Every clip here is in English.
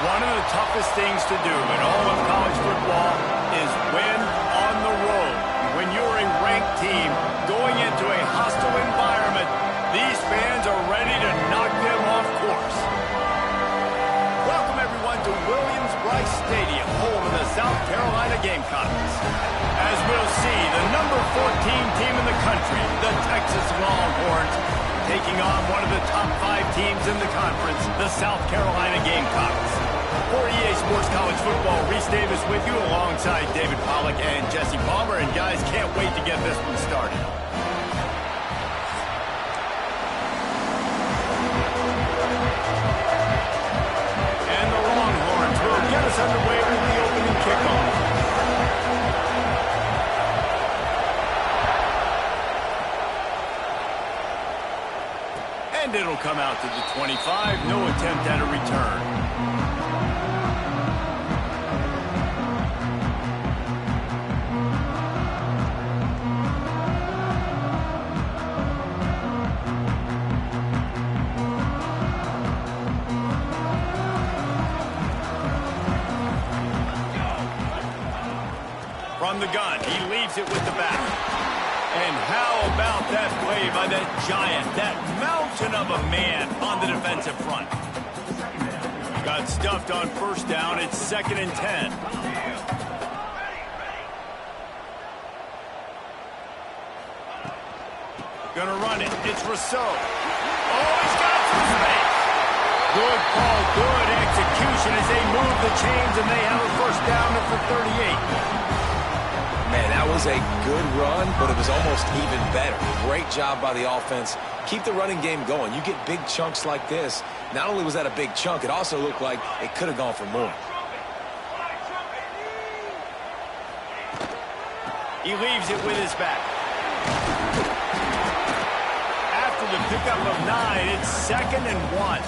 One of the toughest things to do in all of college football is win on the road. When you're a ranked team going into a hostile environment, these fans are ready to knock them off course. Welcome, everyone, to Williams-Brice Stadium, home of the South Carolina Gamecocks. As we'll see, the number 14 team in the country, the Texas Longhorns, taking on one of the top 5 teams in the conference, the South Carolina Gamecocks. For EA Sports College Football, Reese Davis with you alongside David Pollack and Jesse Palmer. And guys, can't wait to get this one started. And the Longhorns will get us underway with the opening kickoff. And it'll come out to the 25. No attempt at a return. From the gun, he leaves it with the back. And how about that play by that giant, that mountain of a man on the defensive front? Got stuffed on first down. It's 2nd and 10. Gonna run it. It's Rousseau. Oh, he's got some space. Good call, good execution as they move the chains, and they have a first down at the 38. was a good run, but it was almost even better. Great job by the offense. Keep the running game going. You get big chunks like this. Not only was that a big chunk, it also looked like it could have gone for more. He leaves it with his back. After the pickup of 9, it's 2nd and 1.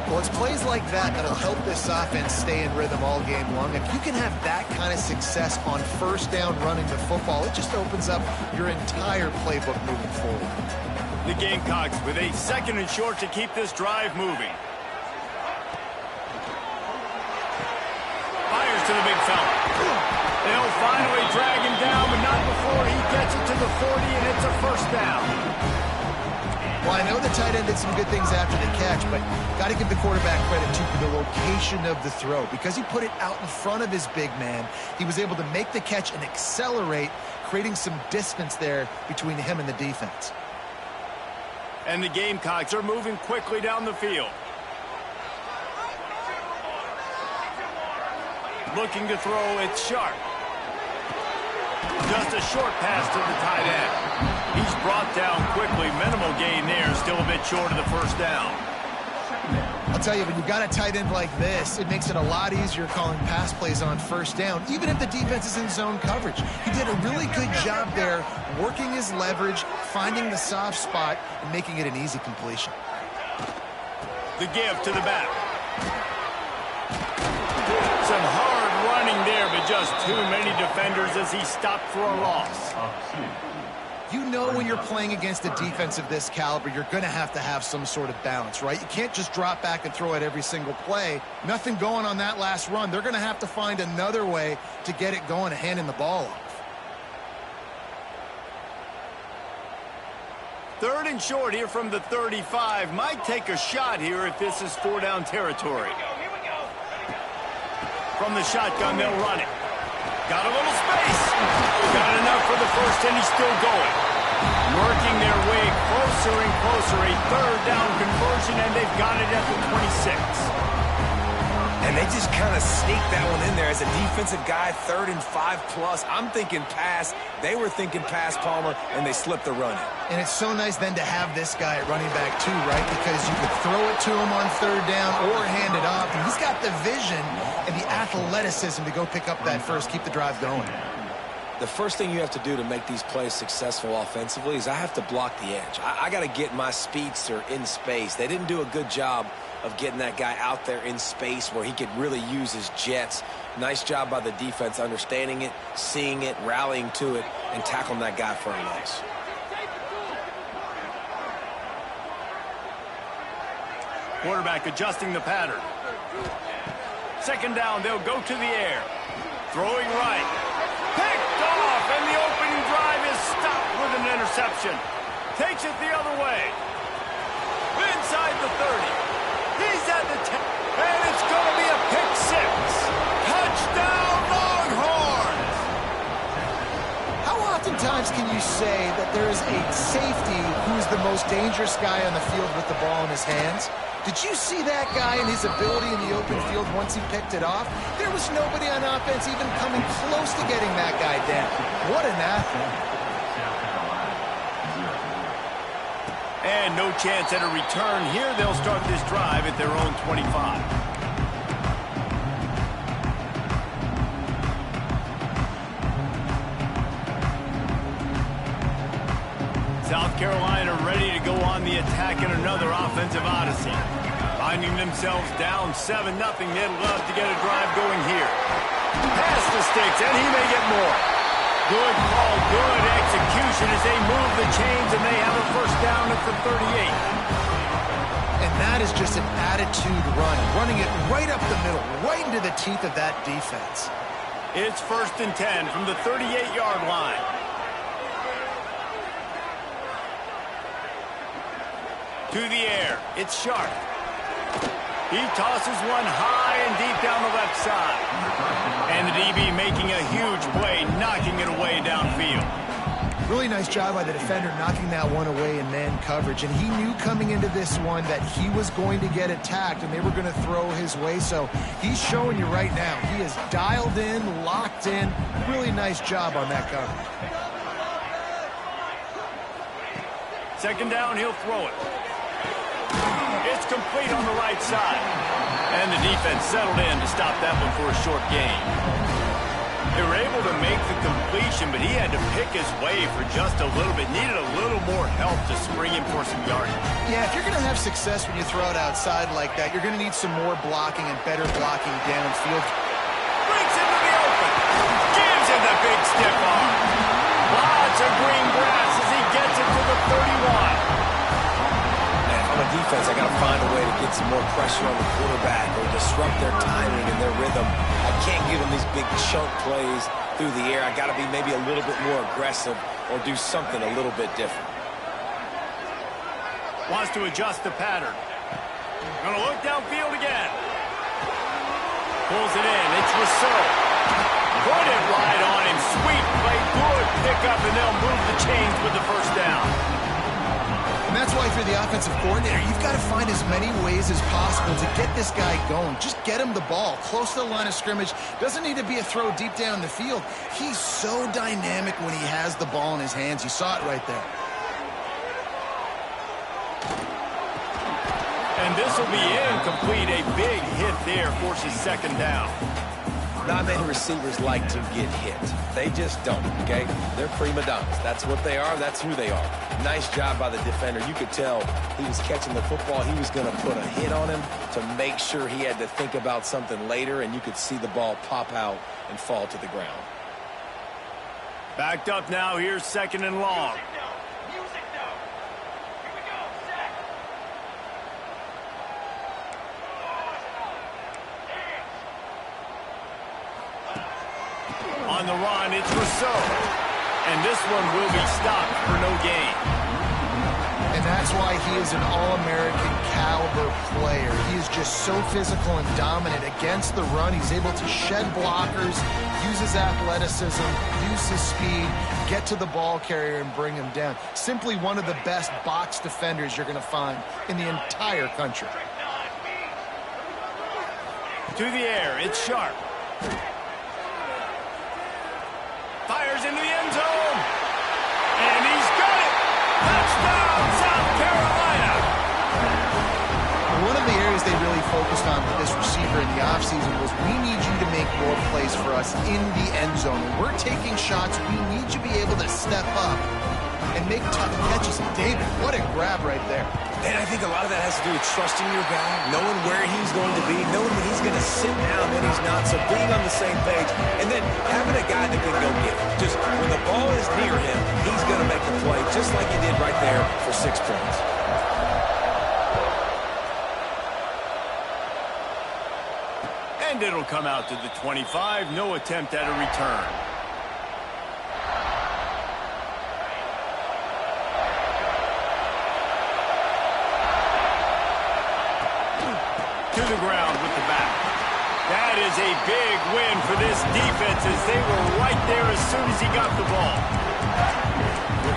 Well, it's plays like that that'll help this offense stay in rhythm all game long. If you can have that kind of success on first down running the football, it just opens up your entire playbook moving forward. The Gamecocks with a 2nd and short to keep this drive moving. Fires to the big fella. They'll finally drag him down, but not before he gets it to the 40, and it's a first down. Well, I know the tight end did some good things after the catch, but got to give the quarterback credit, too, for the location of the throw. Because he put it out in front of his big man, he was able to make the catch and accelerate, creating some distance there between him and the defense. And the Gamecocks are moving quickly down the field. Looking to throw, it's Sharp. Just a short pass to the tight end. He's brought down quickly. Minimal gain there. Still a bit short of the first down. I'll tell you, when you've got a tight end like this, it makes it a lot easier calling pass plays on first down, even if the defense is in zone coverage. He did a really good job there, working his leverage, finding the soft spot, and making it an easy completion. The give to the back. Some hard running there, but just too many defenders as he stopped for a loss. You know when you're playing against a defense of this caliber, you're going to have some sort of balance, right? You can't just drop back and throw it every single play. Nothing going on that last run. They're going to have to find another way to get it going and handing the ball off. 3rd and short here from the 35. Might take a shot here if this is 4-down territory. From the shotgun, they'll run it. Got a little space. Got enough for the first, and he's still going. Working their way closer and closer. A 3rd down conversion, and they've got it at the 26. And they just kind of sneaked that one in there as a defensive guy, 3rd and 5+. I'm thinking pass. They were thinking pass, Palmer, and they slipped the run in. And it's so nice then to have this guy at running back too, right? Because you could throw it to him on 3rd down or hand it off. And he's got the vision and the athleticism to go pick up that first, keep the drive going. The first thing you have to do to make these plays successful offensively is I have to block the edge. I got to get my speedster in space. They didn't do a good job of getting that guy out there in space where he could really use his jets. Nice job by the defense understanding it, seeing it, rallying to it, and tackling that guy for a loss. Quarterback adjusting the pattern. 2nd down, they'll go to the air. Throwing right. Picked off, and the opening drive is stopped with an interception. Takes it the other way. Inside the 30. He's at the 10, and it's going to be a pick 6. Touchdown, Longhorns! How oftentimes can you say that there is a safety who's the most dangerous guy on the field with the ball in his hands? Did you see that guy and his ability in the open field once he picked it off? There was nobody on offense even coming close to getting that guy down. What an athlete. And no chance at a return here. They'll start this drive at their own 25. South Carolina ready to go on the attack in another offensive odyssey. Finding themselves down 7-0, they'd love to get a drive going here. Pass the sticks, and he may get more. Good call, good execution as they move the chains, and they have a first down at the 38. And that is just an attitude run, running it right up the middle, right into the teeth of that defense. It's 1st and 10 from the 38-yard line. To the air, it's Sharp. He tosses one high and deep down the left side. And the DB making a huge play, knocking it away downfield. Really nice nice job by the defender knocking that one away in man coverage. And he knew coming into this one that he was going to get attacked and they were going to throw his way. So he's showing you right now. He is dialed in, locked in. Really nice job on that coverage. Second down, he'll throw it. It's complete on the right side. And the defense settled in to stop that one for a short gain. They were able to make the completion, but he had to pick his way for just a little bit. Needed a little more help to spring him for some yardage. Yeah, if you're going to have success when you throw it outside like that, you're going to need some more blocking and better blocking downfield. Breaks into the open. Gives him the big stiff arm. Lots of green grass as he gets it to the 31. On defense, I got to find a way to get some more pressure on the quarterback or disrupt their timing and their rhythm. I can't give them these big chunk plays through the air. I got to be maybe a little bit more aggressive or do something a little bit different. Wants to adjust the pattern. Gonna look downfield again. Pulls it in. It's Rousseau. Put it right on him. Sweet play. Good pickup, and they'll move the chains with the first down. And that's why if you're the offensive coordinator, you've got to find as many ways as possible to get this guy going. Just get him the ball close to the line of scrimmage. Doesn't need to be a throw deep down the field. He's so dynamic when he has the ball in his hands. You saw it right there. And this will be incomplete. A big hit there forces second down. Not many receivers like to get hit. They just don't, okay? They're prima donnas. That's what they are. That's who they are. Nice job by the defender. You could tell he was catching the football. He was going to put a hit on him to make sure he had to think about something later, and you could see the ball pop out and fall to the ground. Backed up now. Here's second and long. On the run, it's Rousseau. And this one will be stopped for no gain. And that's why he is an All-American caliber player. He is just so physical and dominant against the run. He's able to shed blockers, use his athleticism, use his speed, get to the ball carrier and bring him down. Simply one of the best box defenders you're going to find in the entire country. To the air, it's Sharp. Fires into the end zone. And he's got it. Touchdown, South Carolina. One of the areas they really focused on with this receiver in the offseason was we need you to make more plays for us in the end zone. When we're taking shots, we need you to be able to step up and make tough catches. And David, what a grab right there. And I think a lot of that has to do with trusting your guy, knowing where he's going to be, knowing when he's going to sit down, when he's not, so being on the same page, and then having a guy that can go get it. Just when the ball is near him, he's going to make the play, just like he did right there for 6 points. And it'll come out to the 25. No attempt at a return. To the ground with the back. That is a big win for this defense as they were right there as soon as he got the ball.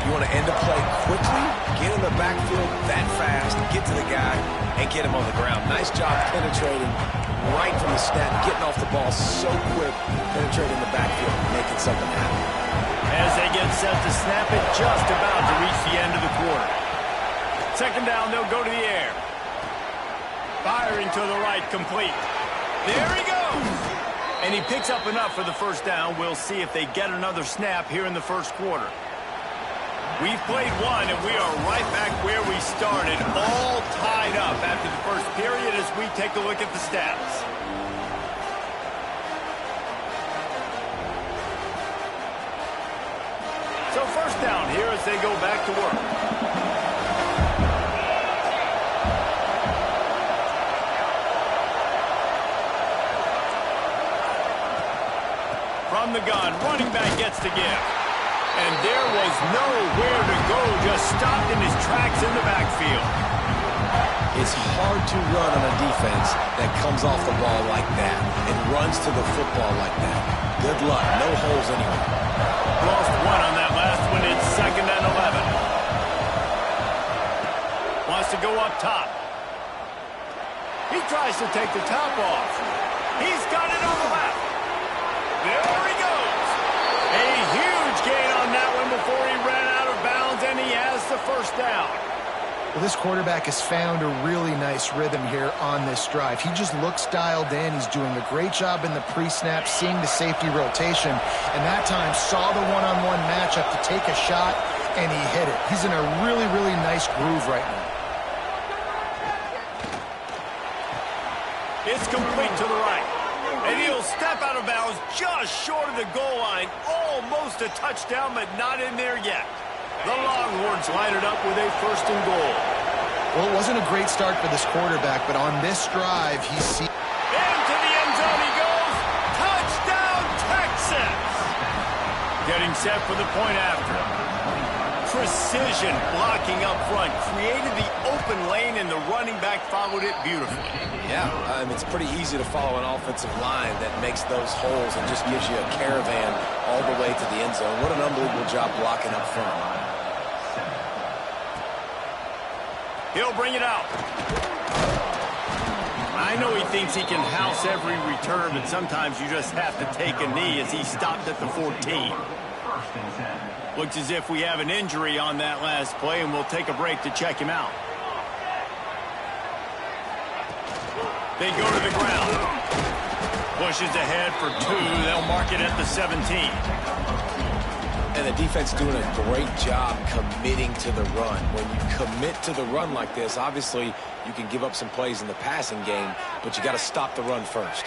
You want to end a play quickly, get in the backfield that fast, get to the guy, and get him on the ground. Nice job penetrating right from the snap, getting off the ball so quick, penetrating the backfield, making something happen. As they get set to snap it, just about to reach the end of the quarter. Second down, they'll go to the air. Firing to the right, complete. There he goes! And he picks up enough for the first down. We'll see if they get another snap here in the first quarter. We've played one, and we are right back where we started, all tied up after the first period as we take a look at the stats. So first down here as they go back to work. From the gun, running back gets to give. And there was nowhere to go, just stopped in his tracks in the backfield. It's hard to run on a defense that comes off the ball like that and runs to the football like that. Good luck. No holes anywhere. Lost one on that last one. It's second and go up top. He tries to take the top off. He's got it on the left. There he goes. A huge gain on that one before he ran out of bounds, and he has the first down. Well, this quarterback has found a really nice rhythm here on this drive. He just looks dialed in. He's doing a great job in the pre-snap, seeing the safety rotation, and that time saw the one-on-one matchup to take a shot, and he hit it. He's in a really, really nice groove right now. It's complete to the right. And he'll step out of bounds just short of the goal line. Almost a touchdown, but not in there yet. The Longhorns line it up with a first and goal. Well, it wasn't a great start for this quarterback, but on this drive, he sees... Into the end zone he goes. Touchdown, Texas! Getting set for the point after. Precision blocking up front. Created the open lane, and the running back followed it beautifully. Yeah, it's pretty easy to follow an offensive line that makes those holes and just gives you a caravan all the way to the end zone. What an unbelievable job blocking up front. He'll bring it out. I know he thinks he can house every return, but sometimes you just have to take a knee as he stopped at the 14. Looks as if we have an injury on that last play, and we'll take a break to check him out. They go to the ground. Pushes ahead for 2. They'll mark it at the 17. And the defense doing a great job committing to the run. When you commit to the run like this, obviously you can give up some plays in the passing game, but you got to stop the run first.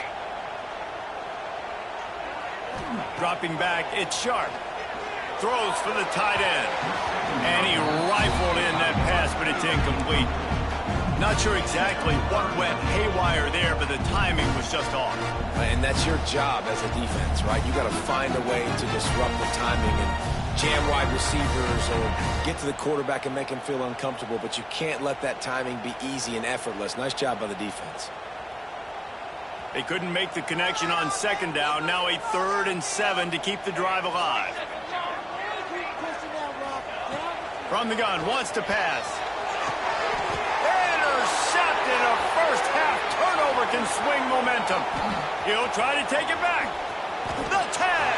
Dropping back, it's Sharp. Throws for the tight end. And he rifled in that pass, but it's incomplete. Not sure exactly what went haywire there, but the timing was just off. And that's your job as a defense, right? You got to find a way to disrupt the timing and jam wide receivers or get to the quarterback and make him feel uncomfortable, but you can't let that timing be easy and effortless. Nice job by the defense. They couldn't make the connection on second down. Now a 3rd and 7 to keep the drive alive. From the gun, wants to pass. Intercepted. A first half turnover can swing momentum. He'll try to take it back. The tag.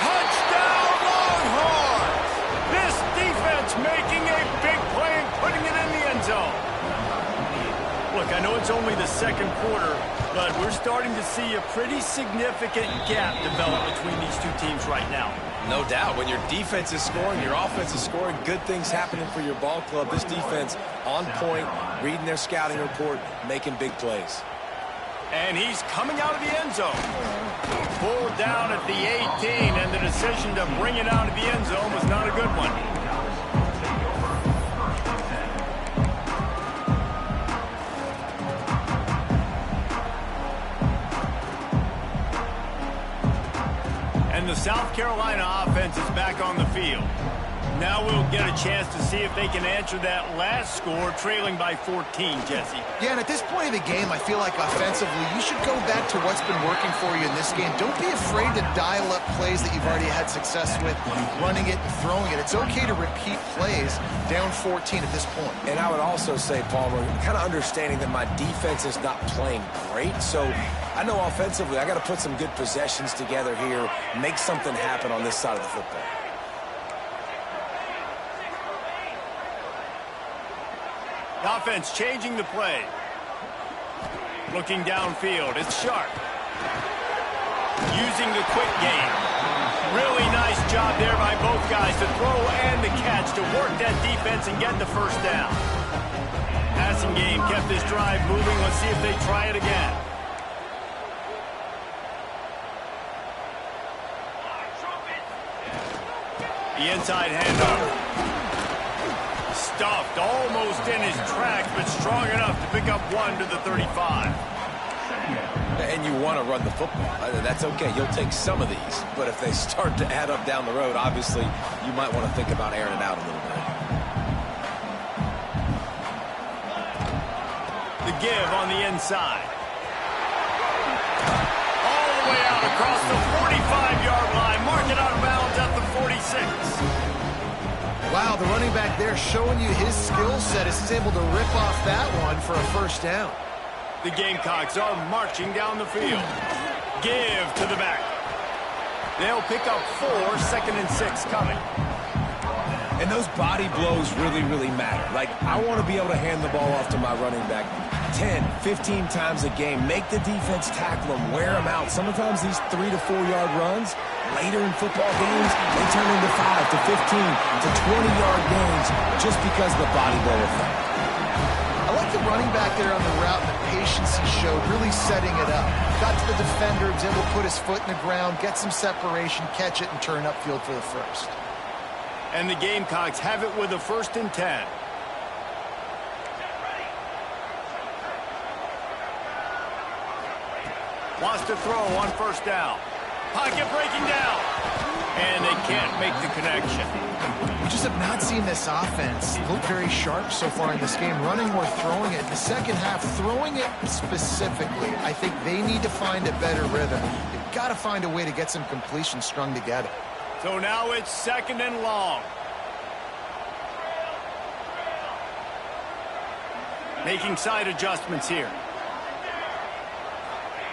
Touchdown Longhorns. This defense making a big play and putting it in the end zone. Look, I know it's only the second quarter, but we're starting to see a pretty significant gap develop between these two teams right now. No doubt. When your defense is scoring, your offense is scoring, good things happening for your ball club. This defense on point, reading their scouting report, making big plays. And he's coming out of the end zone. Pulled down at the 18, and the decision to bring it out of the end zone was not a good one. And the South Carolina offense is back on the field. Now we'll get a chance to see if they can answer that last score, trailing by 14, Jesse. Yeah, and at this point of the game, I feel like offensively, you should go back to what's been working for you in this game. Don't be afraid to dial up plays that you've already had success with, running it and throwing it. It's okay to repeat plays down 14 at this point. And I would also say, Palmer, kind of understanding that my defense is not playing great, so I know offensively I got to put some good possessions together here, make something happen on this side of the football. Offense changing the play. Looking downfield, it's Sharp. Using the quick game. Really nice job there by both guys to throw and the catch to work that defense and get the first down. Passing game kept this drive moving. Let's see if they try it again. The inside handoff. Stuffed almost in his tracks, but strong enough to pick up 1 to the 35. And you want to run the football. That's okay. You'll take some of these. But if they start to add up down the road, obviously, you might want to think about airing it out a little bit. The give on the inside. All the way out across the 45-yard line. Mark it out of bounds at the 46. Wow, Wow, the running back there showing you his skill set as he's able to rip off that one for a first down. The Gamecocks are marching down the field. Give to the back. They'll pick up 4, 2nd and 6 coming. And those body blows really, really matter. Like, I want to be able to hand the ball off to my running back 10, 15 times a game. Make the defense tackle them, wear them out. Sometimes these 3 to 4 yard runs, later in football games, they turn into 5 to 15 to 20-yard gains just because of the body blow effect. I like the running back there on the route and the patience he showed, really setting it up. Got to the defender, was able to put his foot in the ground, get some separation, catch it, and turn upfield for the first. And the Gamecocks have it with a 1st and 10. Wants to throw on 1st down. Pocket breaking down. And they can't make the connection. We just have not seen this offense look very sharp so far in this game, running or throwing it. In the second half, throwing it specifically, I think they need to find a better rhythm. They've got to find a way to get some completions strung together. So now it's 2nd and long. Making side adjustments here.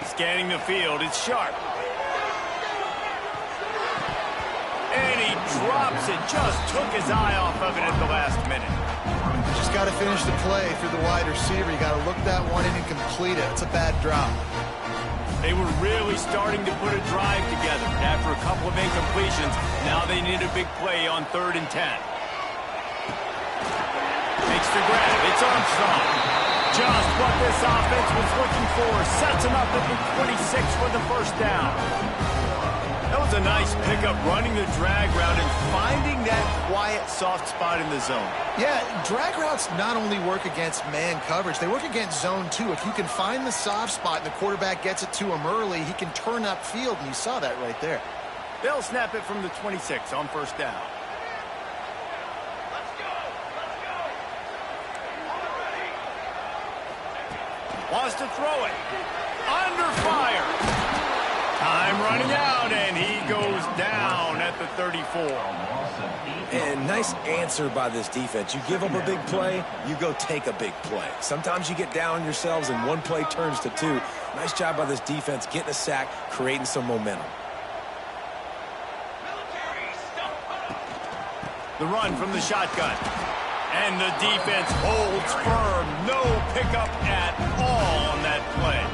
Scanning the field, it's Sharp. And he drops it, just took his eye off of it at the last minute. Just got to finish the play through the wide receiver. You got to look that one in and complete it. It's a bad drop. They were really starting to put a drive together. After a couple of incompletions, now they need a big play on 3rd and 10. Makes the grab, it's Armstrong. Just what this offense was looking for. Sets him up at the 26 for the 1st down. That was a nice pickup, running the drag route and finding that quiet, soft spot in the zone. Yeah, drag routes not only work against man coverage, they work against zone too. If you can find the soft spot and the quarterback gets it to him early, he can turn upfield, and you saw that right there. They'll snap it from the 26 on 1st down. Wants to throw it. Under fire. Time running out, and he goes down at the 34. And nice answer by this defense. You give up a big play, you go take a big play. Sometimes you get down on yourselves and one play turns to 2. Nice job by this defense getting a sack, creating some momentum. The run from the shotgun. And the defense holds firm. No pickup at all on that play.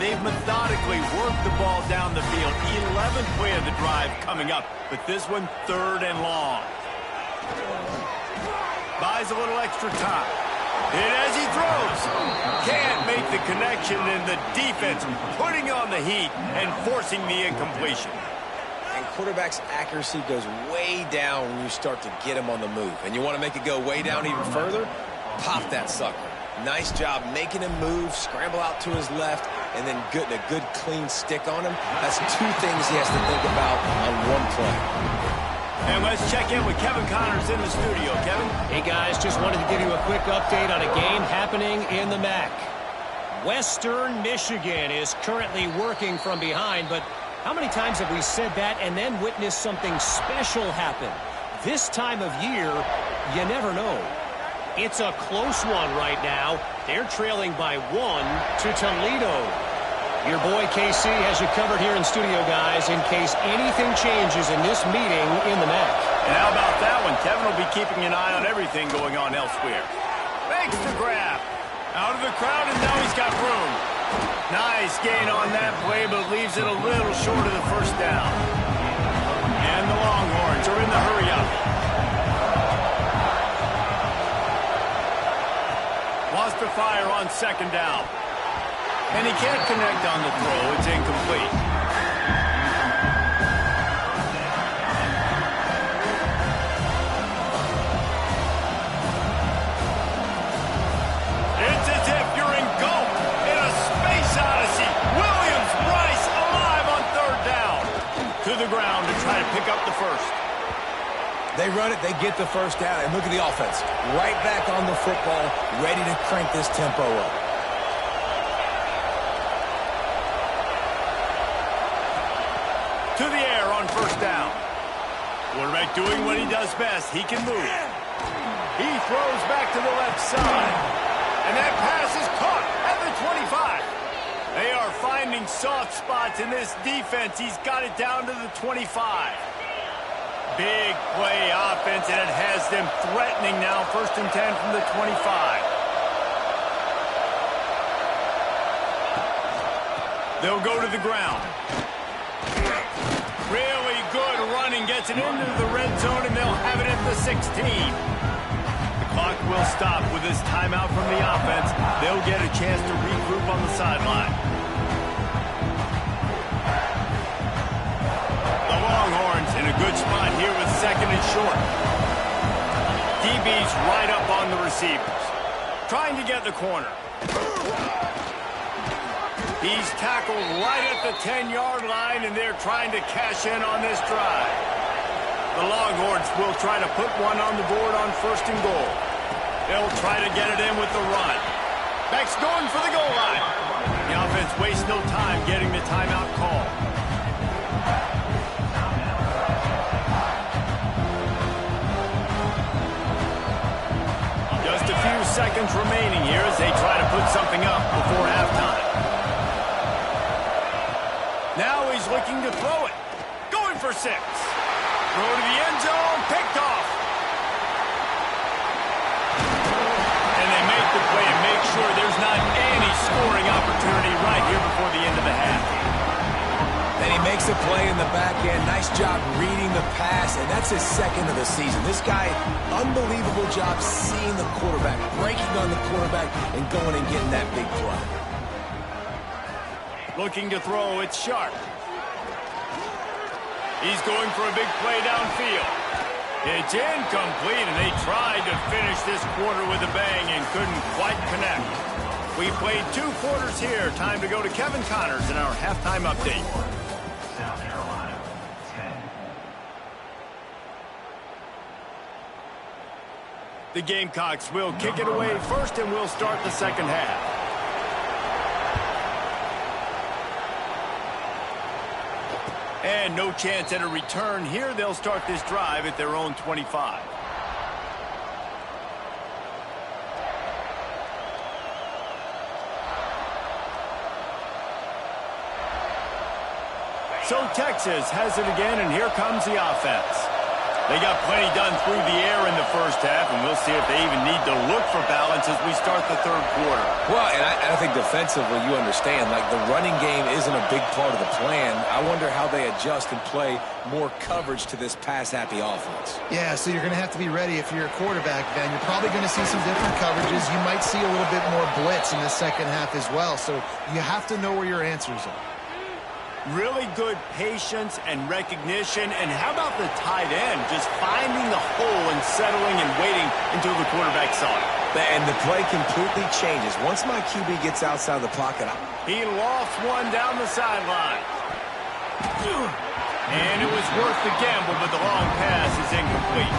They've methodically worked the ball down the field. 11th play of the drive coming up, but this one 3rd and long. Buys a little extra time. And as he throws, can't make the connection, and the defense putting on the heat and forcing the incompletion. And quarterback's accuracy goes way down when you start to get him on the move. And you want to make it go way down even further? Pop that sucker. Nice job making him move, scramble out to his left, and then getting a good clean stick on him. That's 2 things he has to think about on one play. And let's check in with Kevin Connors in the studio. Kevin? Hey, guys, just wanted to give you a quick update on a game happening in the MAC. Western Michigan is currently working from behind, but how many times have we said that and then witnessed something special happen? This time of year, you never know. It's a close one right now. They're trailing by 1 to Toledo. Your boy KC has you covered here in studio, guys, in case anything changes in this meeting in the MAC. And how about that one? Kevin will be keeping an eye on everything going on elsewhere. Makes the grab. Out of the crowd, and now he's got room. Nice gain on that play, but leaves it a little short of the 1st down. And the Longhorns are in the hurry-up. Wants to fire on 2nd down. And he can't connect on the throw. It's incomplete. It's as if you're engulfed in a space odyssey. Williams-Brice alive on 3rd down. To the ground to try to pick up the 1st. They run it, they get the 1st down, and look at the offense. Right back on the football, ready to crank this tempo up. to the air on first down. Quarterback doing what he does best. He can move. He throws back to the left side. And that pass is caught at the 25. They are finding soft spots in this defense. He's got it down to the 25. Big play offense, and it has them threatening now. 1st and 10 from the 25. They'll go to the ground. Really good running, gets it into the red zone, and they'll have it at the 16. The clock will stop with this timeout from the offense. They'll get a chance to regroup on the sideline. The Longhorns in a good spot here with 2nd and short. DB's right up on the receivers, trying to get the corner. He's tackled right at the 10-yard line, and they're trying to cash in on this drive. The Longhorns will try to put one on the board on 1st and goal. They'll try to get it in with the run. Beck's going for the goal line. The offense wastes no time getting the timeout call. Just a few seconds remaining here as they try to put something up before halftime. Now he's looking to throw it. Going for 6. Throw to the end zone. Picked off. And they make the play and make sure there's not any scoring opportunity right here before the end of the half. And he makes a play in the back end. Nice job reading the pass, and that's his 2nd of the season. This guy, unbelievable job seeing the quarterback, breaking on the quarterback, and going and getting that big play. Looking to throw, it's Sharp. He's going for a big play downfield. It's incomplete, and they tried to finish this quarter with a bang and couldn't quite connect. We played 2 quarters here. Time to go to Kevin Connors in our halftime update. South Carolina, 10. The Gamecocks will kick it away first, and we'll start the 2nd half. And no chance at a return here. They'll start this drive at their own 25. So Texas has it again, and here comes the offense. They got plenty done through the air in the 1st half, and we'll see if they even need to look for balance as we start the 3rd quarter. Well, and I think defensively, you understand, like the running game isn't a big part of the plan. I wonder how they adjust and play more coverage to this pass-happy offense. Yeah, so you're going to have to be ready if you're a quarterback, Van. You're probably going to see some different coverages. You might see a little bit more blitz in the 2nd half as well, so you have to know where your answers are. Really good patience and recognition. And how about the tight end? Just finding the hole and settling and waiting until the quarterback saw it. And the play completely changes. Once my QB gets outside the pocket, he lofts one down the sideline. And it was worth the gamble, but the long pass is incomplete.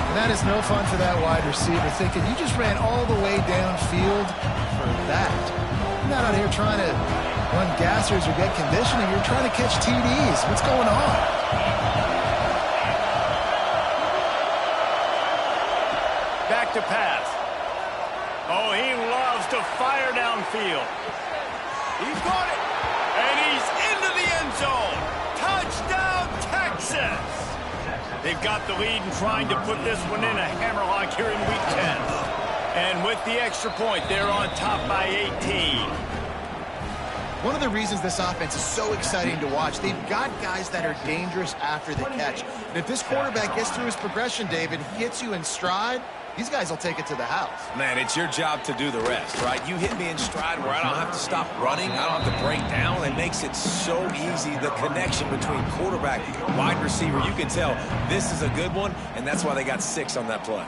And that is no fun for that wide receiver, thinking you just ran all the way downfield for that. You're not out here trying to run gassers or get conditioning. You're trying to catch TDs. What's going on? Back to pass. Oh, he loves to fire downfield. He's got it. And he's into the end zone. Touchdown, Texas. They've got the lead and trying to put this one in a hammerlock here in Week 10. And with the extra point, they're on top by 18. One of the reasons this offense is so exciting to watch, they've got guys that are dangerous after the catch. And if this quarterback gets through his progression, David, hits you in stride, these guys will take it to the house. Man, it's your job to do the rest, right? You hit me in stride where I don't have to stop running. I don't have to break down. It makes it so easy, the connection between quarterback, wide receiver. You can tell this is a good one, and that's why they got 6 on that play.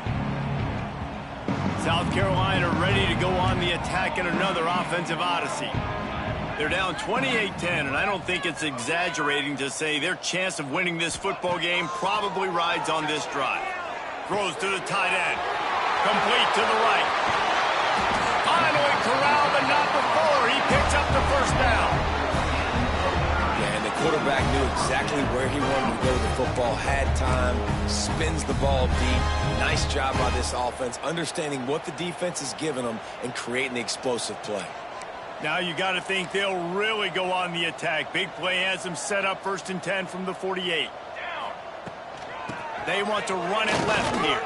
South Carolina ready to go on the attack in another offensive odyssey. They're down 28-10, and I don't think it's exaggerating to say their chance of winning this football game probably rides on this drive. Throws to the tight end. Complete to the right. Finally corralled, but not before. He picks up the first down. Yeah, and the quarterback knew exactly where he wanted to go with the football, had time, spins the ball deep. Nice job by this offense, understanding what the defense is giving them and creating the explosive play. Now you got to think they'll really go on the attack. Big play has them set up 1st and 10 from the 48. They want to run it left here.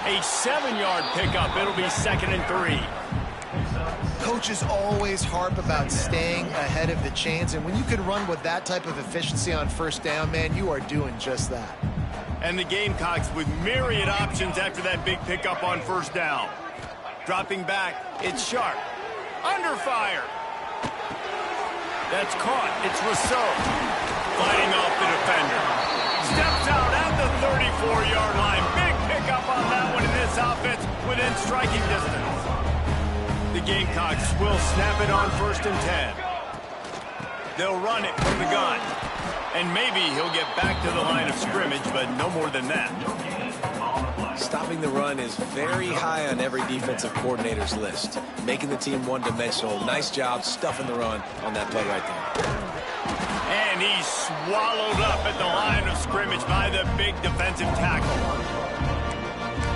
A 7-yard pickup. It'll be 2nd and 3. Coaches always harp about staying ahead of the chains, and when you can run with that type of efficiency on 1st down, man, you are doing just that. And the Gamecocks with myriad options after that big pickup on 1st down. Dropping back, it's Sharp. Under fire. That's caught. It's Rousseau. Fighting off the defender. Steps out at the 34-yard line. Big pickup on that one in this offense within striking distance. The Gamecocks will snap it on 1st and 10. They'll run it from the gun. And maybe he'll get back to the line of scrimmage, but no more than that. Stopping the run is very high on every defensive coordinator's list. Making the team one-dimensional. Nice job stuffing the run on that play right there. And he's swallowed up at the line of scrimmage by the big defensive tackle.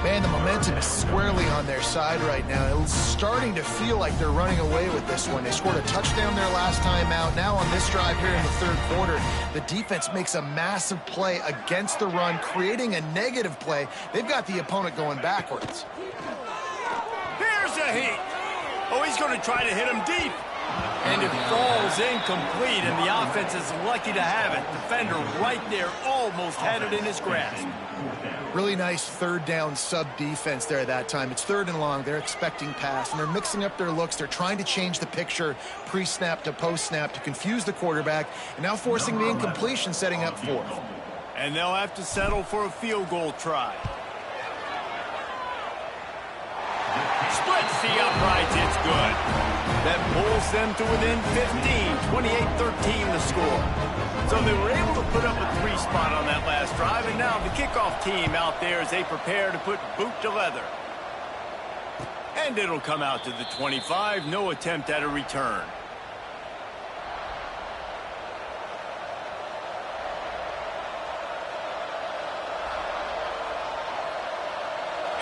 Man, the momentum is squarely on their side right now. It's starting to feel like they're running away with this one. They scored a touchdown their last time out. Now on this drive here in the 3rd quarter, the defense makes a massive play against the run, creating a negative play. They've got the opponent going backwards. Here's a heat. Oh, he's going to try to hit him deep. And it falls incomplete, and the offense is lucky to have it. Defender right there almost had it in his grasp. Really nice 3rd down sub-defense there at that time. It's 3rd and long. They're expecting pass, and they're mixing up their looks. They're trying to change the picture pre-snap to post-snap to confuse the quarterback, and now forcing the incompletion, setting up 4th. And they'll have to settle for a field goal try. Splits the uprights. It's good. That pulls them to within 15, 28-13 the score. So they were able to put up a 3 spot on that last drive, and now the kickoff team out there as they prepare to put boot to leather. And it'll come out to the 25. No attempt at a return.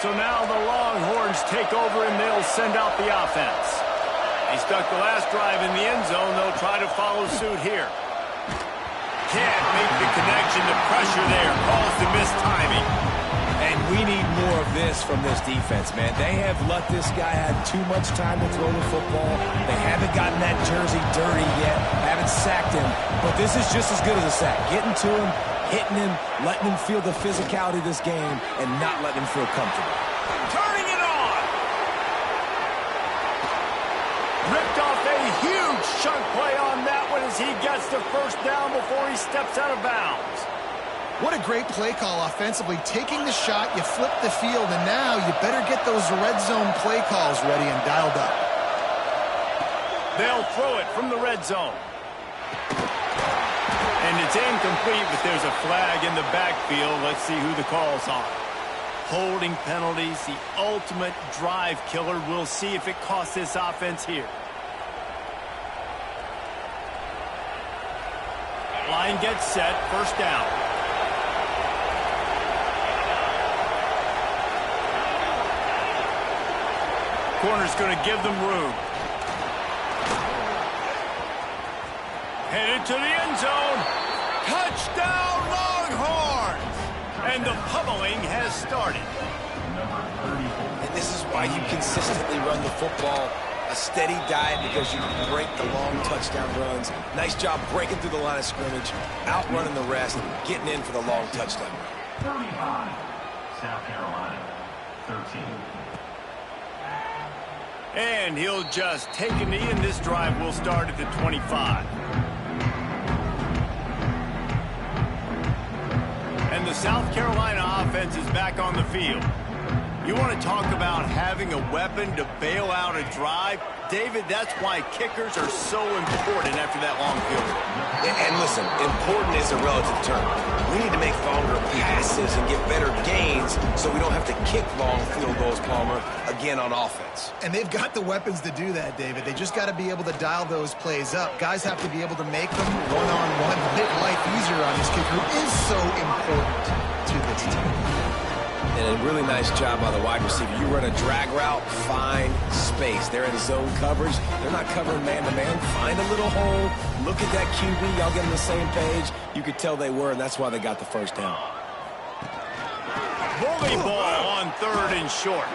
So now the Longhorns take over, and they'll send out the offense. They stuck the last drive in the end zone. They'll try to follow suit here. Can't make the connection. The pressure there caused the missed timing. And we need more of this from this defense, man. They have let this guy have too much time to throw the football. They haven't gotten that jersey dirty yet, haven't sacked him. But this is just as good as a sack. Getting to him, hitting him, letting him feel the physicality of this game, and not letting him feel comfortable. Turning it on. Ripped off a huge chunk play on that one as he gets the 1st down before he steps out of bounds. What a great play call offensively. Taking the shot, you flip the field, and now you better get those red zone play calls ready and dialed up. They'll throw it from the red zone. And it's incomplete, but there's a flag in the backfield. Let's see who the call's on. Holding penalties, the ultimate drive killer. We'll see if it costs this offense here. Line gets set, 1st down. Corner's going to give them room. Headed to the end zone. Touchdown, Longhorns! And the pummeling has started. And this is why you consistently run the football. A steady diet because you break the long touchdown runs. Nice job breaking through the line of scrimmage, outrunning the rest, getting in for the long touchdown. 35, South Carolina, 13. And he'll just take a knee, and this drive will start at the 25. And the South Carolina offense is back on the field. You want to talk about having a weapon to bail out a drive? David, that's why kickers are so important after that long field goal. And listen, important is a relative term. We need to make longer passes and get better gains so we don't have to kick long field goals, Palmer, again on offense. And they've got the weapons to do that, David. They just got to be able to dial those plays up. Guys have to be able to make them one-on-one, make life easier on this kicker, who is so important to this team. And a really nice job by the wide receiver. You run a drag route, find space. They're in zone coverage. They're not covering man-to-man. Find a little hole. Look at that QB. Y'all get on the same page. You could tell they were, and that's why they got the first down. Bully ball on 3rd and short.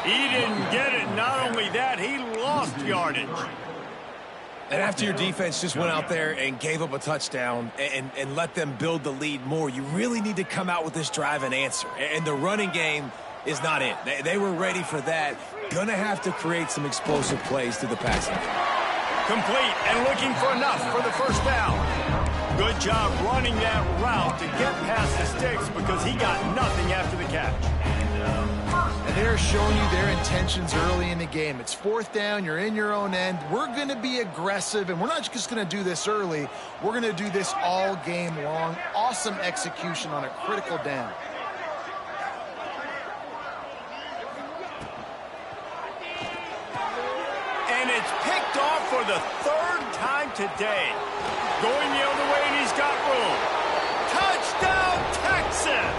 He didn't get it. Not only that, he lost yardage. And after your defense just went out there and gave up a touchdown and let them build the lead more, you really need to come out with this drive and answer. And the running game is not it. They were ready for that. Gonna have to create some explosive plays through the passing. Complete and looking for enough for the first down. Good job running that route to get past the sticks because he got nothing after the catch. And they're showing you their intentions early in the game. It's 4th down. You're in your own end. We're going to be aggressive, and we're not just going to do this early. We're going to do this all game long. Awesome execution on a critical down. And it's picked off for the 3rd time today. Going the other way, and he's got room. Touchdown, Texas!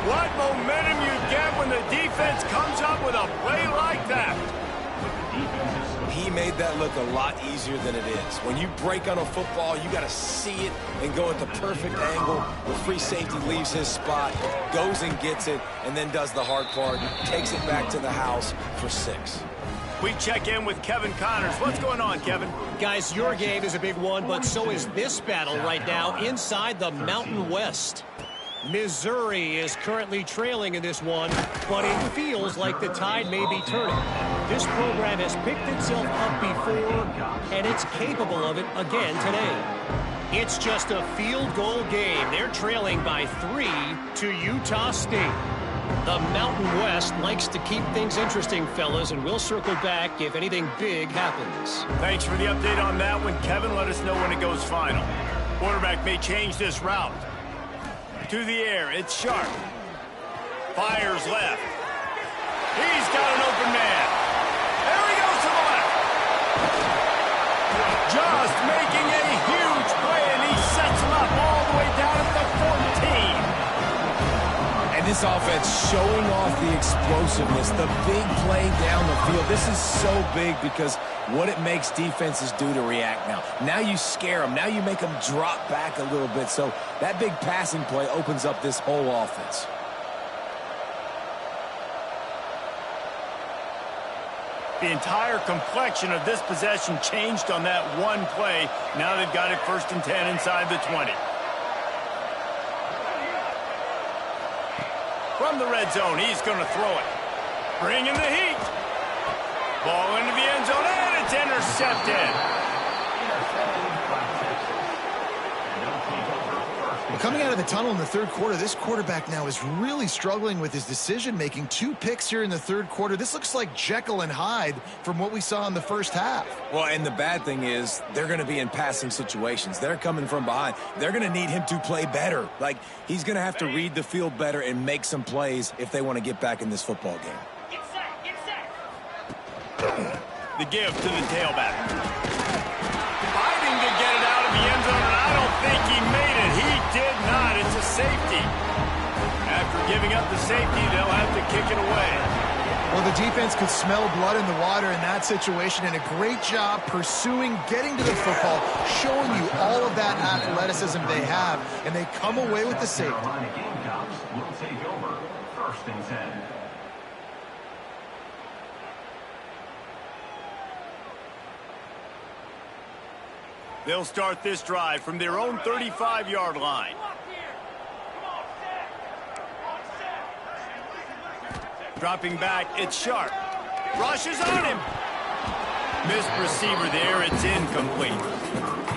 What momentum you get when the defense comes up with a play like that. He made that look a lot easier than it is. When you break on a football, you got to see it and go at the perfect angle. The free safety leaves his spot, goes and gets it, and then does the hard part, takes it back to the house for 6. We check in with Kevin Connors. What's going on, Kevin? Guys, your game is a big one, but so is this battle right now inside the Mountain West. Missouri is currently trailing in this one, but it feels like the tide may be turning. This program has picked itself up before, and it's capable of it again today. It's just a field goal game. They're trailing by 3 to Utah State. The Mountain West likes to keep things interesting, fellas, and we'll circle back if anything big happens. Thanks for the update on that one, Kevin. Let us know when it goes final. Quarterback may change this route. To the air, it's Sharp. Fires left. He's got an open man. There he goes to the left. Just making a huge play, and he sets him up all the way down at the 14. And this offense showing off the explosiveness, the big play down the field. This is so big because what it makes defenses do to react now. Now you scare them. Now you make them drop back a little bit. So that big passing play opens up this whole offense. The entire complexion of this possession changed on that one play. Now they've got it 1st and 10 inside the 20. From the red zone, he's going to throw it. Bringing the heat. Ball into the end zone, and it's intercepted. Well, coming out of the tunnel in the 3rd quarter, this quarterback now is really struggling with his decision-making. 2 picks here in the 3rd quarter. This looks like Jekyll and Hyde from what we saw in the 1st half. Well, and the bad thing is they're going to be in passing situations. They're coming from behind. They're going to need him to play better. Like, he's going to have to read the field better and make some plays if they want to get back in this football game. The give to the tailback. Fighting to get it out of the end zone, and I don't think he made it. He did not. It's a safety. After giving up the safety, they'll have to kick it away. Well, the defense could smell blood in the water in that situation, and a great job pursuing, getting to the football, showing you all of that athleticism they have, and they come away with the safety. Gamecocks will take over 1st and 10. They'll start this drive from their own 35-yard line. Dropping back, it's Sharp. Rushes on him. Missed receiver there. It's incomplete.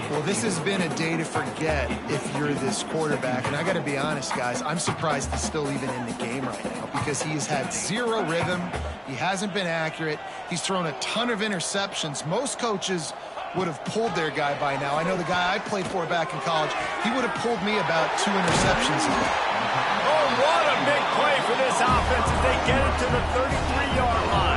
Well, this has been a day to forget if you're this quarterback. And I got to be honest, guys, I'm surprised he's still even in the game right now because he's had zero rhythm. He hasn't been accurate. He's thrown a ton of interceptions. Most coaches would have pulled their guy by now. I know the guy I played for back in college, he would have pulled me about 2 interceptions. Oh, what a big play for this offense as they get it to the 33-yard line.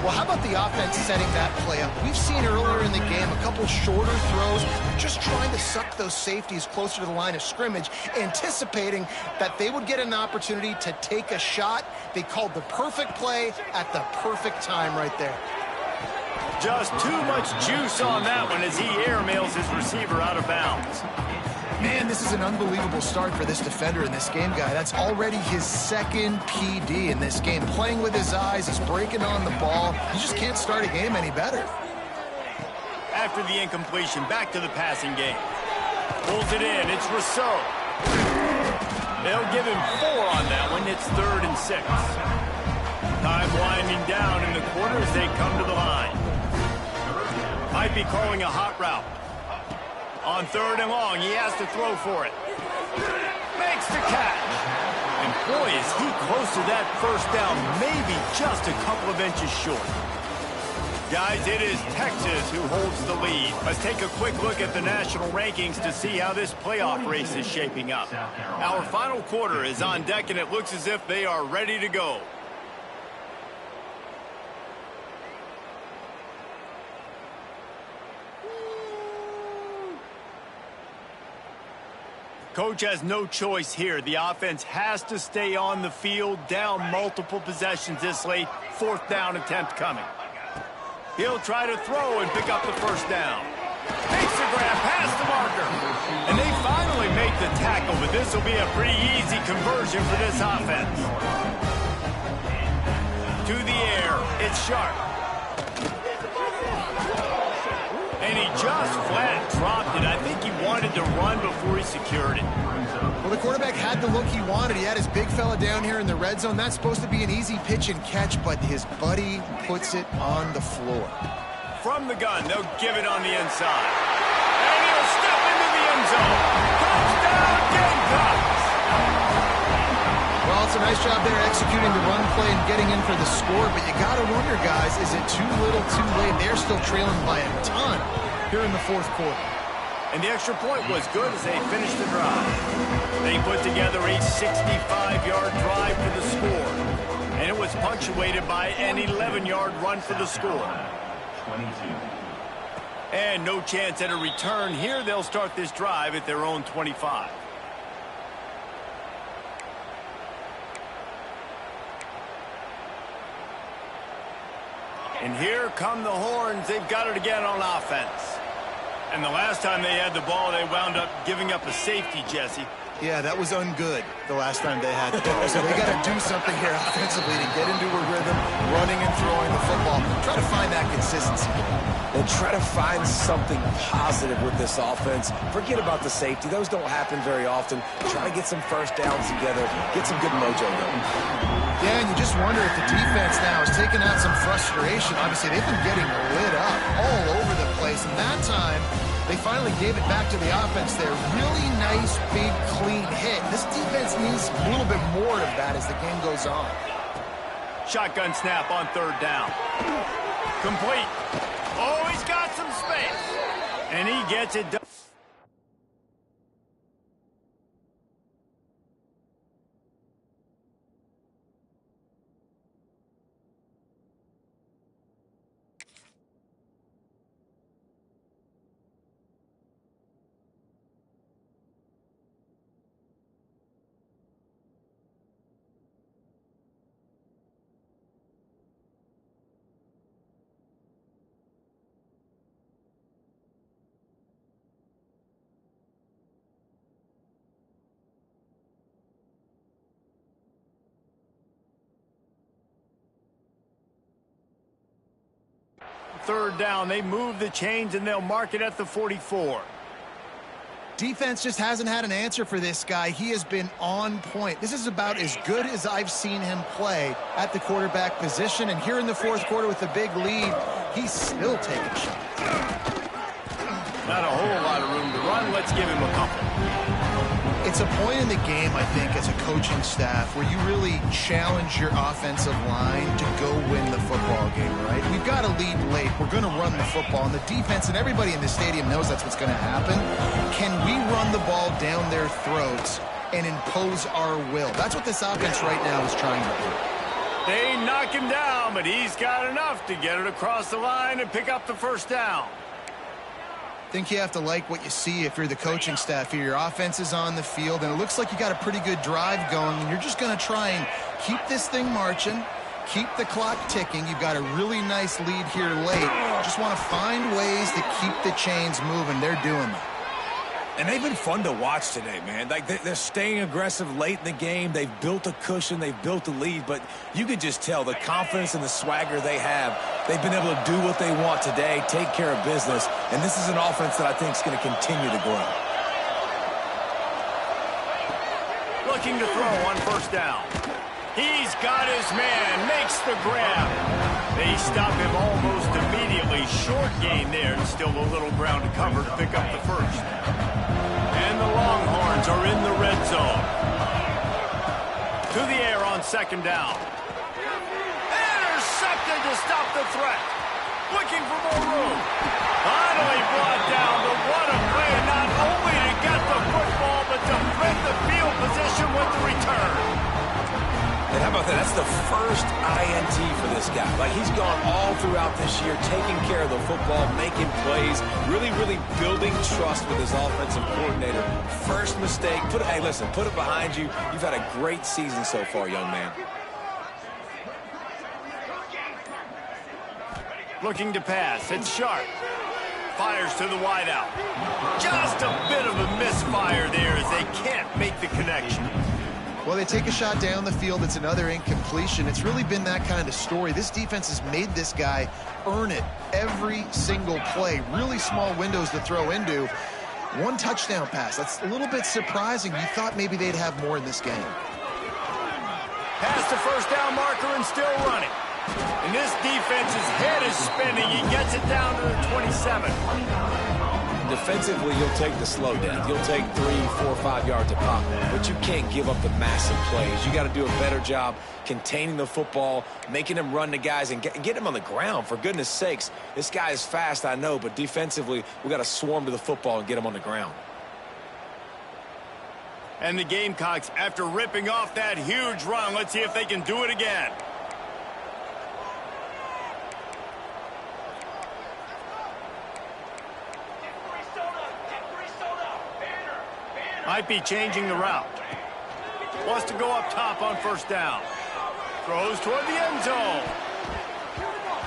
Well, how about the offense setting that play up? We've seen earlier in the game a couple shorter throws, just trying to suck those safeties closer to the line of scrimmage, anticipating that they would get an opportunity to take a shot. They called the perfect play at the perfect time right there. Just too much juice on that one as he airmails his receiver out of bounds. Man, this is an unbelievable start for this defender in this game, guy. That's already his second PD in this game. Playing with his eyes, he's breaking on the ball. You just can't start a game any better. After the incompletion, back to the passing game. Pulls it in. It's Rousseau. They'll give him 4 on that one. It's 3rd and 6. Time winding down in the quarter as they come to the line. Might be calling a hot route. On 3rd and long, he has to throw for it. Makes the catch. And boy, is he close to that first down, maybe just a couple of inches short. Guys, it is Texas who holds the lead. Let's take a quick look at the national rankings to see how this playoff race is shaping up. Our final quarter is on deck, and it looks as if they are ready to go. Coach has no choice here. The offense has to stay on the field, down multiple possessions this late. 4th down attempt coming. He'll try to throw and pick up the first down. Makes the grab past the marker. And they finally make the tackle, but this will be a pretty easy conversion for this offense. To the air. It's Sharp. And he just flat dropped it. I think he wanted to run before he secured it. Well, the quarterback had the look he wanted. He had his big fella down here in the red zone. That's supposed to be an easy pitch and catch, but his buddy puts it on the floor. From the gun, they'll give it on the inside. And he'll step into the end zone. Touchdown, Gamecocks! Well, it's a nice job there executing the run play and getting in for the score, but you got to wonder, guys, is it too little too late? They're still trailing by a ton here in the 4th quarter. And the extra point was good as they finished the drive. They put together a 65-yard drive for the score. And it was punctuated by an 11-yard run for the score. 22. And no chance at a return here. They'll start this drive at their own 25. And here come the horns. They've got it again on offense. And the last time they had the ball, they wound up giving up a safety, Jesse. Yeah, that was ungood the last time they had the ball. So they got to do something here offensively to get into a rhythm, running and throwing the football. Try to find that consistency. And try to find something positive with this offense. Forget about the safety. Those don't happen very often. Try to get some first downs together. Get some good mojo going. Yeah, and you just wonder if the defense now is taking out some frustration. Obviously, they've been getting lit up all over the place. And that time, they finally gave it back to the offense there. Really nice, big, clean hit. This defense needs a little bit more of that as the game goes on. Shotgun snap on 3rd down. Complete. Oh, he's got some space. And he gets it done. Third down, they move the chains and they'll mark it at the 44. Defense just hasn't had an answer for this guy. He has been on point. This is about as good as I've seen him play at the quarterback position. And here in the 4th quarter with a big lead, he's still taking shots. Not a whole lot of room to run. Let's give him a couple. It's a point in the game, I think, as a coaching staff where you really challenge your offensive line to go win the football game, right? We've got to lead late. We're going to run the football, and the defense and everybody in the stadium knows that's what's going to happen. Can we run the ball down their throats and impose our will? That's what this offense right now is trying to do. They knock him down, but he's got enough to get it across the line and pick up the first down. I think you have to like what you see if you're the coaching staff here. Your offense is on the field, and it looks like you got a pretty good drive going, and you're just going to try and keep this thing marching, keep the clock ticking. You've got a really nice lead here late. Just want to find ways to keep the chains moving. They're doing that. And they've been fun to watch today, man. Like they're staying aggressive late in the game. They've built a cushion. They've built a lead. But you could just tell the confidence and the swagger they have. They've been able to do what they want today, take care of business. And this is an offense that I think is going to continue to grow. Looking to throw on first down. He's got his man, makes the grab. They stop him almost immediately. Short gain there, and still a little ground to cover to pick up the first. And the Longhorns are in the red zone. To the air on second down. Intercepted to stop the threat. Looking for more room. Finally brought down, but what a play, not only to get the football, but to flip the field position with the return. And how about that? That's the first INT for this guy. Like, he's gone all throughout this year, taking care of the football, making plays, really building trust with his offensive coordinator. First mistake. Hey, listen, put it behind you. You've had a great season so far, young man. Looking to pass. It's Sharp. Fires to the wideout. Just a bit of a misfire there as they can't make the connection. Well, they take a shot down the field. It's another incompletion. It's really been that kind of story. This defense has made this guy earn it every single play. Really small windows to throw into. One touchdown pass. That's a little bit surprising. You thought maybe they'd have more in this game. Past the first down marker and still running. And this defense's head is spinning. He gets it down to the 27. Defensively, you'll take the slow down. You'll take 3, 4, 5 yards a pop, but you can't give up the massive plays. You got to do a better job containing the football, making him run the guys, and get him on the ground. For goodness sakes, this guy is fast, I know, but defensively, we got to swarm to the football and get him on the ground. And the Gamecocks, after ripping off that huge run, let's see if they can do it again. Might be changing the route. Wants to go up top on first down. Throws toward the end zone.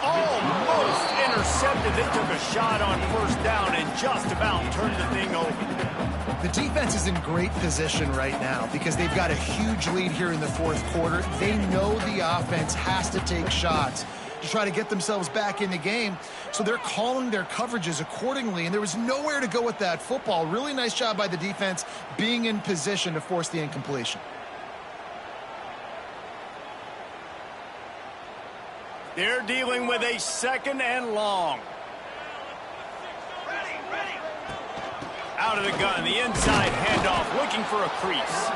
Almost intercepted. They took a shot on first down and just about turned the thing over. The defense is in great position right now because they've got a huge lead here in the fourth quarter. They know the offense has to take shots to try to get themselves back in the game. So they're calling their coverages accordingly, and there was nowhere to go with that football. Really nice job by the defense being in position to force the incompletion. They're dealing with a second and long. Out of the gun, the inside handoff, looking for a crease.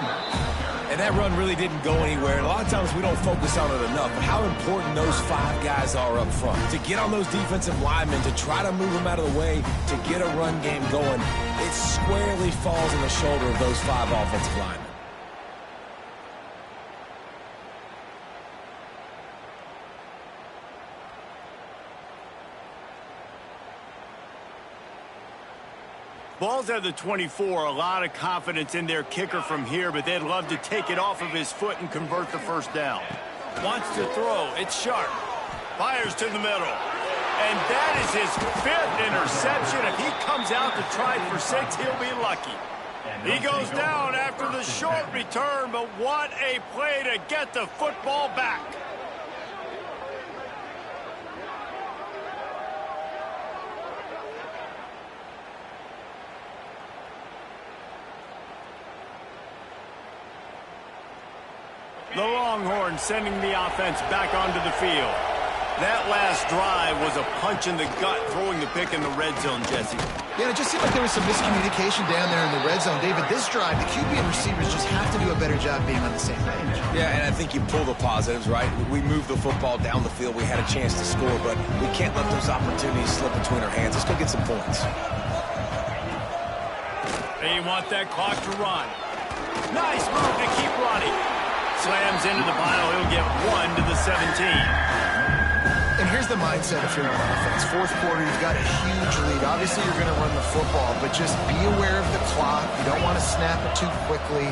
And that run really didn't go anywhere. And a lot of times we don't focus on it enough. But how important those 5 guys are up front. To get on those defensive linemen, to try to move them out of the way, to get a run game going, it squarely falls on the shoulder of those 5 offensive linemen. Ball's at the 24, a lot of confidence in their kicker from here, but they'd love to take it off of his foot and convert the first down. Wants to throw, it's Sharp. Fires to the middle. And that is his 5th interception. If he comes out to try for 6, he'll be lucky. He goes down after the short return, but what a play to get the football back. The Longhorns sending the offense back onto the field. That last drive was a punch in the gut, throwing the pick in the red zone, Jesse. Yeah, it just seemed like there was some miscommunication down there in the red zone. David, this drive, the QB and receivers just have to do a better job being on the same page. Yeah, and I think you pull the positives, right? We moved the football down the field. We had a chance to score, but we can't let those opportunities slip between our hands. Let's go get some points. They want that clock to run. Nice move to keep running. Slams into the pile. He'll get 1 to the 17. And here's the mindset if you're on offense. Fourth quarter, you've got a huge lead. Obviously, you're going to run the football, but just be aware of the clock. You don't want to snap it too quickly.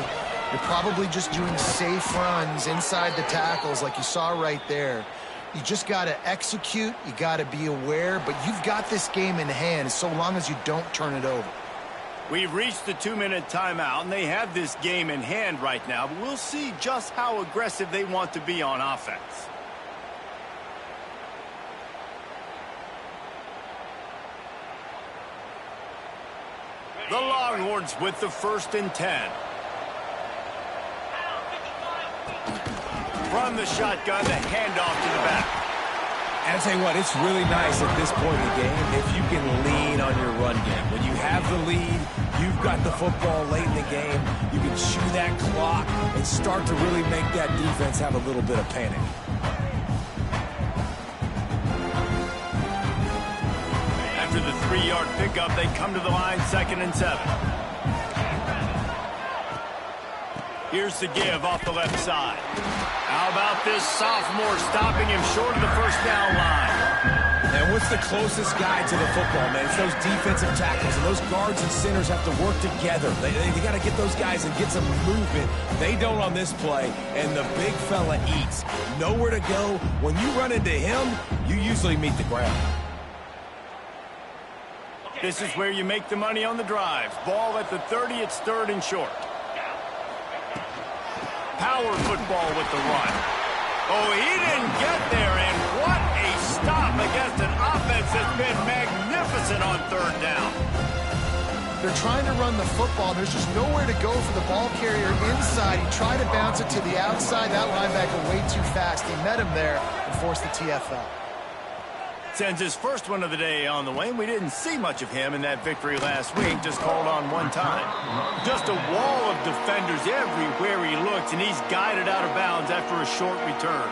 You're probably just doing safe runs inside the tackles like you saw right there. You just got to execute. You got to be aware, but you've got this game in hand so long as you don't turn it over. We've reached the 2-minute timeout, and they have this game in hand right now, but we'll see just how aggressive they want to be on offense. The Longhorns with the 1st and 10. From the shotgun, the handoff to the back. And I tell you what, it's really nice at this point in the game if you can lean on your run game. When you have the lead, you've got the football late in the game, you can chew that clock and start to really make that defense have a little bit of panic. After the 3-yard pickup, they come to the line, 2nd and 7. Here's the give off the left side. How about this sophomore stopping him short of the 1st down line? And what's the closest guy to the football, man? It's those defensive tackles, and those guards and centers have to work together. They got to get those guys and get some movement. They don't on this play, and the big fella eats. Nowhere to go. When you run into him, you usually meet the ground. This is where you make the money on the drives. Ball at the 30, it's 3rd and short. Power football with the run. Oh, he didn't get there, and what a stop against an offense that's been magnificent on 3rd down. They're trying to run the football. There's just nowhere to go for the ball carrier inside. He tried to bounce it to the outside. That linebacker way too fast. He met him there and forced the TFL. Sends his first one of the day on the way. We didn't see much of him in that victory last week, just called on 1 time. Just a wall of defenders everywhere he looks, and he's guided out of bounds after a short return.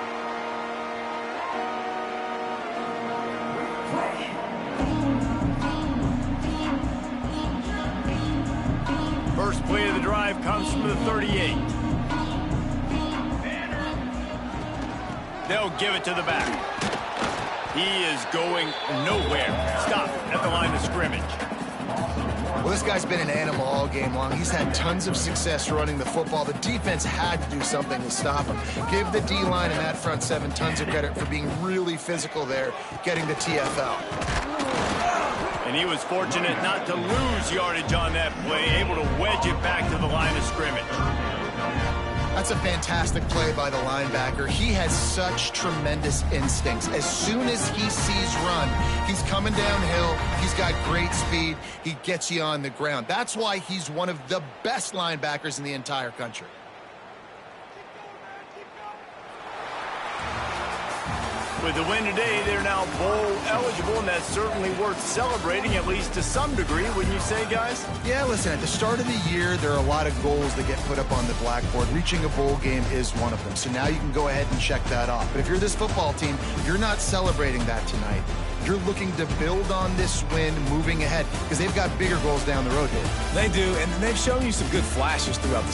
First play of the drive comes from the 38. They'll give it to the back. He is going nowhere. Stop at the line of scrimmage. Well, this guy's been an animal all game long. He's had tons of success running the football. The defense had to do something to stop him. Give the D-line and that front 7 tons of credit for being really physical there, getting the TFL. And he was fortunate not to lose yardage on that play, able to wedge it back to the line of scrimmage. That's a fantastic play by the linebacker. He has such tremendous instincts. As soon as he sees run, he's coming downhill. He's got great speed. He gets you on the ground. That's why he's one of the best linebackers in the entire country. With the win today, they're now bowl eligible, and that's certainly worth celebrating, at least to some degree, wouldn't you say, guys? Yeah, listen, at the start of the year, there are a lot of goals that get put up on the blackboard. Reaching a bowl game is one of them. So now you can go ahead and check that off. But if you're this football team, you're not celebrating that tonight. You're looking to build on this win moving ahead because they've got bigger goals down the road here. They do, and they've shown you some good flashes throughout the